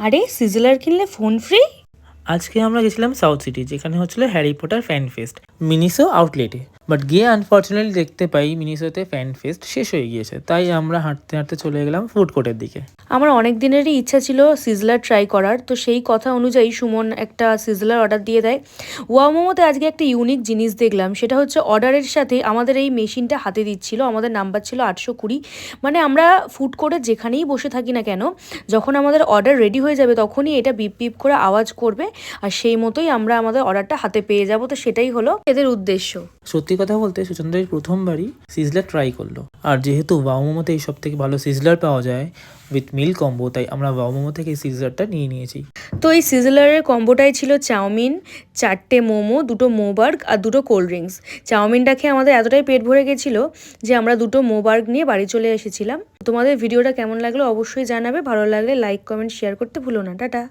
আরে সিজলার কিনলে phone free? আজকে আমরা গেছিলাম সাউথ সিটি, যেখানে হচ্ছিল Harry Potter fan fest Miniso আউটলেটে। বাট গিয়ে আনফর্চুনেটলি দেখতে পাই মিনিসোতে ফ্যান ফেস্ট শেষ হয়ে গিয়েছে, তাই আমরা হাঁটতে হাঁটতে চলে গেলাম ফুড কোর্টের দিকে। আমার অনেক দিনেরই ইচ্ছা ছিল সিজলার ট্রাই করার, তো সেই কথা অনুযায়ী সুমন একটা সিজলার অর্ডার দিয়ে দেয়। ওয়াও মোমোতে আজকে একটা ইউনিক জিনিস দেখলাম, সেটা হচ্ছে অর্ডারের সাথে আমাদের এই মেশিনটা হাতে দিচ্ছিল। আমাদের নাম্বার ছিল 820। মানে আমরা ফুড কোর্টে যেখানেই বসে থাকি না কেন, যখন আমাদের অর্ডার রেডি হয়ে যাবে তখনই এটা বিপ বিপ করে আওয়াজ করবে, আর সেই মতোই আমরা আমাদের অর্ডারটা হাতে পেয়ে যাব। তো সেটাই হলো এদের উদ্দেশ্য। সত্যি কথা বলতে সুচন্দ্র প্রথমবারই সিজলার ট্রাই করলো, আর যেহেতু ওয়াও মোমোতে এই সব থেকে ভালো সিজলার পাওয়া যায় উইথ মিল কম্বো, তাই আমরা ওয়াও মোমো থেকে এই সিজলারটা নিয়ে নিয়েছি। তো এই সিজলারের কম্বোটাই ছিল চাউমিন, 4টে মোমো, 2টো মোবার্গ আর 2টো কোল্ড ড্রিঙ্কস। চাউমিনটা খেয়ে আমাদের এতটাই পেট ভরে গেছিলো যে আমরা 2টো মোবার্গ নিয়ে বাড়ি চলে এসেছিলাম। তোমাদের ভিডিওটা কেমন লাগলো অবশ্যই জানাবে, ভালো লাগলে লাইক কমেন্ট শেয়ার করতে ভুলো না। টাটা।